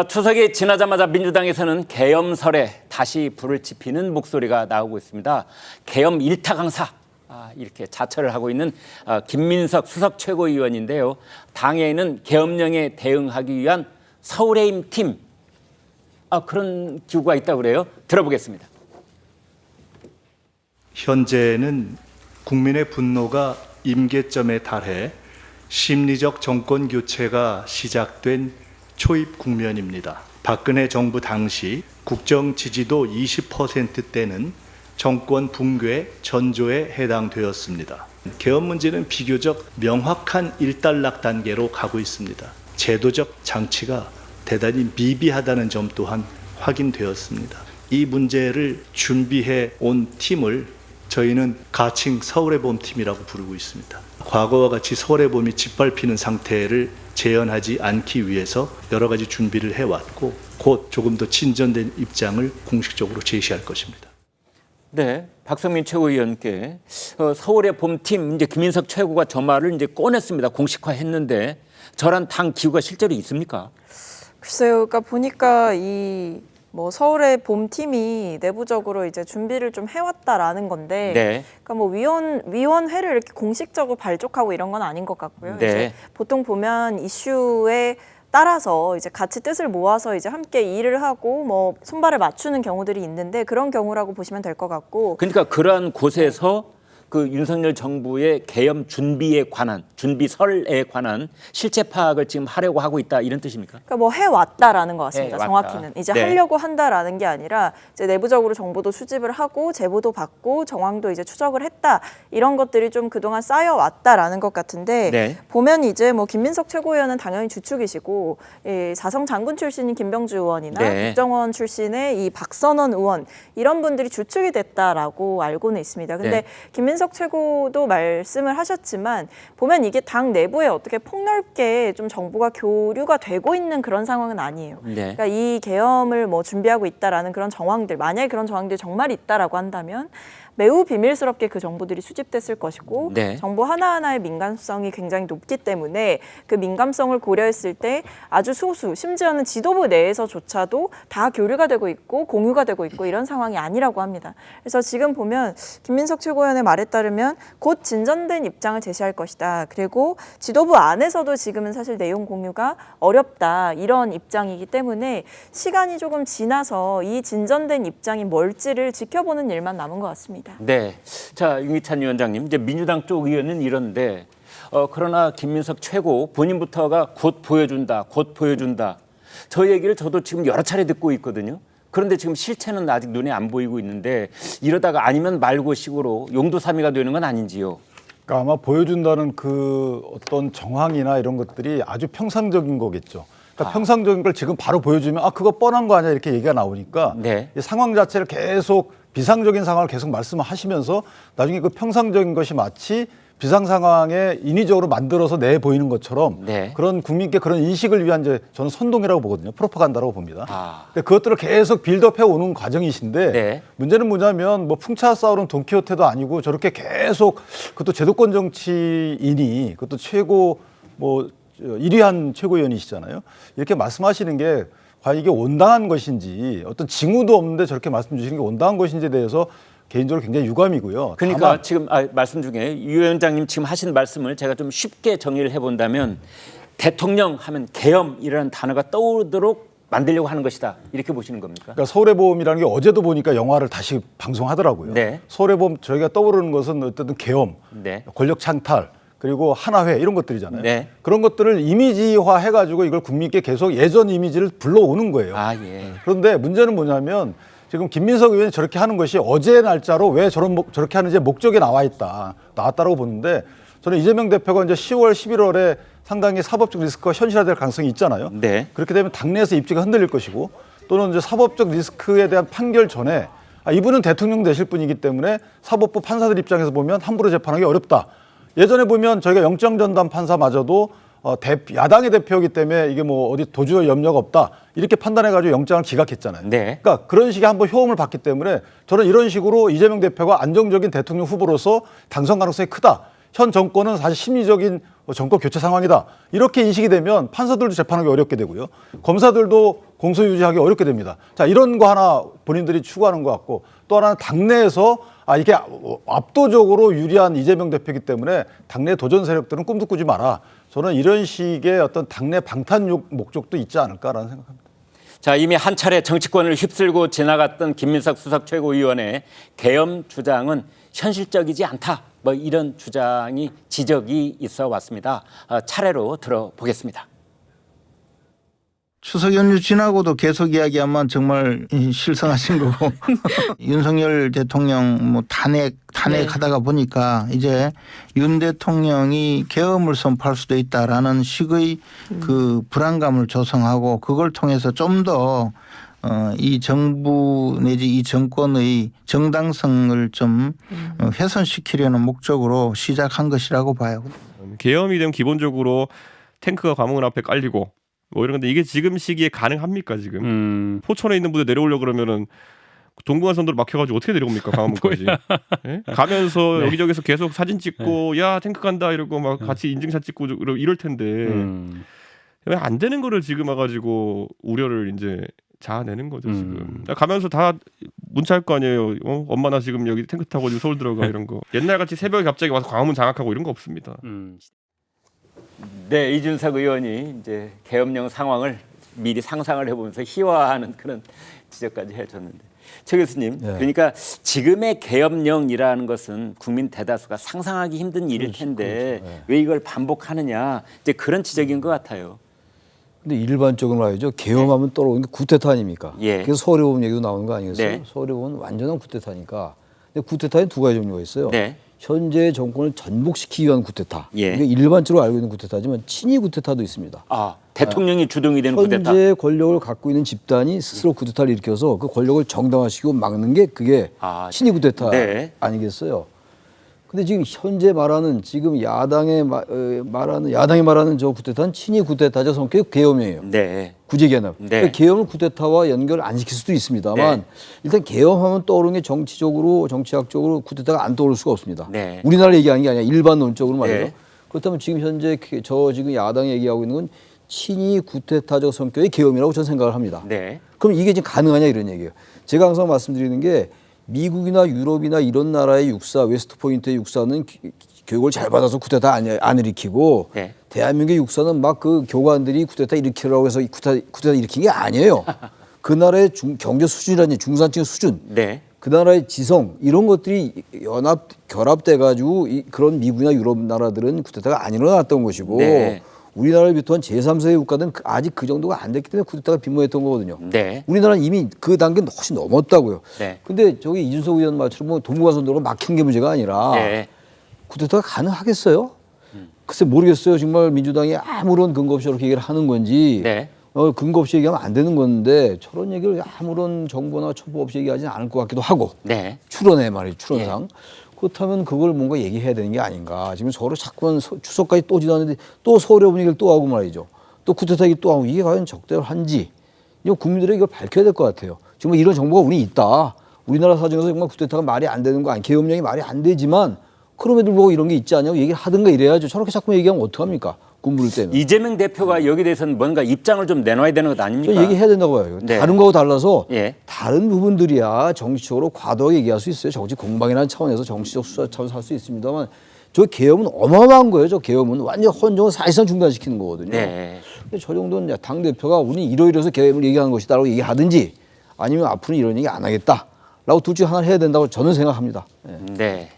추석이 지나자마자 민주당에서는 계엄설에 다시 불을 지피는 목소리가 나오고 있습니다. 계엄 일타 강사 이렇게 자처를 하고 있는 김민석 수석 최고위원인데요. 당에는 계엄령에 대응하기 위한 서울의 힘 팀 그런 기구가 있다고 그래요. 들어보겠습니다. 현재는 국민의 분노가 임계점에 달해 심리적 정권 교체가 시작된 초입 국면입니다. 박근혜 정부 당시 국정 지지도 20%대는 정권 붕괴 전조에 해당되었습니다. 계엄 문제는 비교적 명확한 일단락 단계로 가고 있습니다. 제도적 장치가 대단히 미비하다는 점 또한 확인되었습니다. 이 문제를 준비해 온 팀을 저희는 가칭 서울의 봄팀이라고 부르고 있습니다. 과거와 같이 서울의 봄이 짓밟히는 상태를 재현하지 않기 위해서 여러 가지 준비를 해왔고 곧 조금 더 진전된 입장을 공식적으로 제시할 것입니다. 네, 박성민 최고위원께 서울의 봄팀 이제 김민석 최고가 저 말을 이제 꺼냈습니다. 공식화했는데 저런 당 기구가 실제로 있습니까? 글쎄요, 그러니까 보니까 서울의 봄팀이 내부적으로 이제 준비를 좀 해왔다라는 건데, 네. 그러니까 뭐 위원회를 이렇게 공식적으로 발족하고 이런 건 아닌 것 같고요. 네. 이제 보통 보면 이슈에 따라서 이제 같이 뜻을 모아서 이제 함께 일을 하고 뭐 손발을 맞추는 경우들이 있는데 그런 경우라고 보시면 될 것 같고. 그러니까 그러한 곳에서 그 윤석열 정부의 계엄 준비에 관한 준비설에 관한 실체 파악을 지금 하려고 하고 있다 이런 뜻입니까? 그러니까 뭐 해왔다라는 것 같습니다. 해왔다. 정확히는 이제 네. 하려고 한다라는 게 아니라 이제 내부적으로 정보도 수집을 하고 제보도 받고 정황도 이제 추적을 했다 이런 것들이 좀 그동안 쌓여왔다라는 것 같은데 네. 보면 이제 뭐 김민석 최고위원은 당연히 주축이시고 사성 장군 출신인 김병주 의원이나 네. 국정원 출신의 이 박선원 의원 이런 분들이 주축이 됐다라고 알고는 있습니다. 근데 네. 김민석 최고도 말씀을 하셨지만 보면 이게 당 내부에 어떻게 폭넓게 좀 정보가 교류가 되고 있는 그런 상황은 아니에요. 네. 그러니까 이 계엄을 뭐 준비하고 있다라는 그런 정황들, 만약에 그런 정황들이 정말 있다라고 한다면 매우 비밀스럽게 그 정보들이 수집됐을 것이고 네. 정보 하나하나의 민감성이 굉장히 높기 때문에 그 민감성을 고려했을 때 아주 소수, 심지어는 지도부 내에서조차도 다 교류가 되고 있고 공유가 되고 있고 이런 상황이 아니라고 합니다. 그래서 지금 보면 김민석 최고위원의 말에 따르면 곧 진전된 입장을 제시할 것이다. 그리고 지도부 안에서도 지금은 사실 내용 공유가 어렵다. 이런 입장이기 때문에 시간이 조금 지나서 이 진전된 입장이 뭘지를 지켜보는 일만 남은 것 같습니다. 네. 자, 윤기찬 위원장님, 이제 민주당 쪽 의원은 이런데 그러나 김민석 최고 본인부터가 곧 보여준다, 곧 보여준다. 저 얘기를 저도 지금 여러 차례 듣고 있거든요. 그런데 지금 실체는 아직 눈에 안 보이고 있는데 이러다가 아니면 말고 식으로 용도사미가 되는 건 아닌지요? 그러니까 아마 보여준다는 그 어떤 정황이나 이런 것들이 아주 평상적인 거겠죠. 그러니까 평상적인 걸 지금 바로 보여주면 그거 뻔한 거 아니야 이렇게 얘기가 나오니까 네. 이 상황 자체를 계속 비상적인 상황을 계속 말씀하시면서 나중에 그 평상적인 것이 마치 비상 상황에 인위적으로 만들어서 내 보이는 것처럼 네. 그런 국민께 그런 인식을 위한 이제 저는 선동이라고 보거든요. 프로파간다라고 봅니다. 근데 그것들을 계속 빌드업해 오는 과정이신데 네. 문제는 뭐냐면 뭐 풍차 싸우는 돈키호테도 아니고 저렇게 계속 그것도 제도권 정치인이 그것도 최고 뭐 1위한 최고위원이시잖아요. 이렇게 말씀하시는 게 과연 이게 온당한 것인지 어떤 징후도 없는데 저렇게 말씀 주시는 게 온당한 것인지에 대해서 개인적으로 굉장히 유감이고요. 그러니까 다만 지금 말씀 중에 유 위원장님 지금 하신 말씀을 제가 좀 쉽게 정리를 해본다면 대통령 하면 계엄이라는 단어가 떠오르도록 만들려고 하는 것이다. 이렇게 보시는 겁니까? 그러니까 서울의 봄이라는 게 어제도 보니까 영화를 다시 방송하더라고요. 네. 서울의 봄 저희가 떠오르는 것은 어쨌든 계엄, 네. 권력 창탈, 그리고 하나회 이런 것들이잖아요. 네. 그런 것들을 이미지화 해가지고 이걸 국민께 계속 예전 이미지를 불러오는 거예요. 예. 그런데 문제는 뭐냐면 지금 김민석 의원이 저렇게 하는 것이 어제 날짜로 왜 저렇게 하는지 목적이 나왔다라고 보는데 저는 이재명 대표가 이제 10월, 11월에 상당히 사법적 리스크가 현실화될 가능성이 있잖아요. 네. 그렇게 되면 당내에서 입지가 흔들릴 것이고 또는 이제 사법적 리스크에 대한 판결 전에 이분은 대통령 되실 분이기 때문에 사법부 판사들 입장에서 보면 함부로 재판하기 어렵다. 예전에 보면 저희가 영장전담 판사마저도 야당의 대표이기 때문에 이게 뭐 어디 도주할 염려가 없다 이렇게 판단해가지고 영장을 기각했잖아요. 네. 그러니까 그런 식의 한번 효험을 봤기 때문에 저는 이런 식으로 이재명 대표가 안정적인 대통령 후보로서 당선 가능성이 크다. 현 정권은 사실 심리적인 정권 교체 상황이다. 이렇게 인식이 되면 판사들도 재판하기 어렵게 되고요. 검사들도 공소 유지하기 어렵게 됩니다. 자, 이런 거 하나 본인들이 추구하는 것 같고 또 하나는 당내에서 이게 압도적으로 유리한 이재명 대표이기 때문에 당내 도전 세력들은 꿈도 꾸지 마라. 저는 이런 식의 어떤 당내 방탄 목적도 있지 않을까라는 생각합니다. 자, 이미 한 차례 정치권을 휩쓸고 지나갔던 김민석 수석 최고위원의 계엄 주장은 현실적이지 않다. 뭐 이런 주장이 지적이 있어 왔습니다. 차례로 들어보겠습니다. 추석 연휴 지나고도 계속 이야기하면 정말 실성하신 거고 윤석열 대통령 뭐 탄핵하다가 보니까 이제 윤 대통령이 계엄을 선포할 수도 있다라는 식의 그 불안감을 조성하고 그걸 통해서 좀 더 이 정부 내지 이 정권의 정당성을 좀 훼손시키려는 목적으로 시작한 것이라고 봐요. 계엄이 되면 기본적으로 탱크가 광화문 앞에 깔리고 뭐 이런 건데 이게 지금 시기에 가능합니까 지금? 포천에 있는 부대 내려오려 그러면은 동부간선도로 막혀가지고 어떻게 내려옵니까 광화문까지? 예? 가면서 네. 여기저기서 계속 사진 찍고 야 탱크 간다 이러고 막 같이 인증샷 찍고 이럴 텐데 왜 안 되는 거를 지금 와가지고 우려를 이제 자아내는 거죠 지금. 가면서 다 문자할 거 아니에요. 엄마 나 지금 여기 탱크 타고 지금 서울 들어가 이런 거. 옛날 같이 새벽에 갑자기 와서 광화문 장악하고 이런 거 없습니다. 네, 이준석 의원이 이제 계엄령 상황을 미리 상상을 해보면서 희화하는 그런 지적까지 해줬는데, 최 교수님, 그러니까 지금의 계엄령이라는 것은 국민 대다수가 상상하기 힘든 일일 텐데 왜 이걸 반복하느냐, 이제 그런 지적인 것 같아요. 근데 일반적으로 말이죠. 계엄하면 떠오르는 게 쿠데타 아닙니까? 예. 그래서 서울에 보면 얘기도 나오는 거 아니겠어요? 네. 서울에 보면 완전한 쿠데타니까. 근데 쿠데타에 두 가지 종류가 있어요. 네. 현재 정권을 전복시키기 위한 쿠데타. 예. 이게 일반적으로 알고 있는 쿠데타지만 친위 쿠데타도 있습니다. 대통령이 주동이 되는 쿠데타. 현재 권력을 갖고 있는 집단이 스스로 쿠데타를 일으켜서 그 권력을 정당화시키고 막는 게 그게 친위 쿠데타 네. 아니겠어요? 근데 지금 현재 말하는 지금 야당이 말하는 저 쿠데타는 친위 쿠데타적 성격의 계엄이에요. 네. 구제개헌. 네. 그러니까 계엄을 쿠데타와 연결 안 시킬 수도 있습니다만 네. 일단 계엄하면 떠오르는 게 정치적으로 정치학적으로 쿠데타가 안 떠오를 수가 없습니다. 네. 우리나라 얘기하는 게 아니라 일반 논적으로 말이에요. 네. 그렇다면 지금 현재 지금 야당이 얘기하고 있는 건 친위 쿠데타적 성격의 계엄이라고 저는 생각을 합니다. 네. 그럼 이게 지금 가능하냐 이런 얘기예요. 제가 항상 말씀드리는 게 미국이나 유럽이나 이런 나라의 육사, 웨스트포인트의 육사는 교육을 잘 받아서 쿠데타 안 일으키고 네. 대한민국의 육사는 막 그 교관들이 쿠데타 일으키라고 해서 쿠데타 일으킨 게 아니에요. 그 나라의 경제 수준이라든지 중산층 수준, 네. 그 나라의 지성 이런 것들이 결합돼 가지고 그런 미국이나 유럽 나라들은 쿠데타가 안 일어났던 것이고 네. 우리나라를 비롯한 제3세계 국가들은 아직 그 정도가 안 됐기 때문에 쿠데타가 빈번했던 거거든요. 네. 우리나라는 이미 그 단계는 훨씬 넘었다고요. 네. 근데 저기 이준석 의원 말처럼 뭐 동부간선도로가 막힌 게 문제가 아니라 네. 쿠데타가 가능하겠어요? 글쎄 모르겠어요. 정말 민주당이 아무런 근거 없이 저렇게 얘기를 하는 건지 네. 근거 없이 얘기하면 안 되는 건데 저런 얘기를 아무런 정보나 첩보 없이 얘기하지는 않을 것 같기도 하고 네. 추론에 말이에요. 추론상. 그렇다면 그걸 뭔가 얘기해야 되는 게 아닌가. 지금 서로 자꾸만 추석까지 또 지나는데 또 서울의 분위기를 또 하고 말이죠. 또 쿠데타 얘기 또 하고 이게 과연 적절한지 이거 국민들에게 이걸 밝혀야 될 것 같아요. 정말 이런 정보가 우리 있다. 우리나라 사정에서 정말 쿠데타가 말이 안 되는 거 아니 계엄령이 말이 안 되지만 그럼에도 불구하고 이런 게 있지 않냐고 얘기를 하든가 이래야죠. 저렇게 자꾸 얘기하면 어떡합니까? 군부를 때는. 이재명 대표가 여기 대해서는 뭔가 입장을 좀 내놔야 되는 것 아닙니까? 저 얘기해야 된다고 봐요. 네. 다른 거하고 달라서 예. 다른 부분들이야 정치적으로 과도하게 얘기할 수 있어요. 정치 공방이라는 차원에서 정치적 수사 차원에서 할 수 있습니다만 저 계엄은 어마어마한 거예요. 저 계엄은 완전 헌정을 사실상 중단시키는 거거든요. 네. 근데 저 정도는 당대표가 우리 이러이러해서 계엄을 얘기하는 것이다라고 얘기하든지 아니면 앞으로 이런 얘기 안 하겠다라고 둘 중에 하나를 해야 된다고 저는 생각합니다. 예. 네.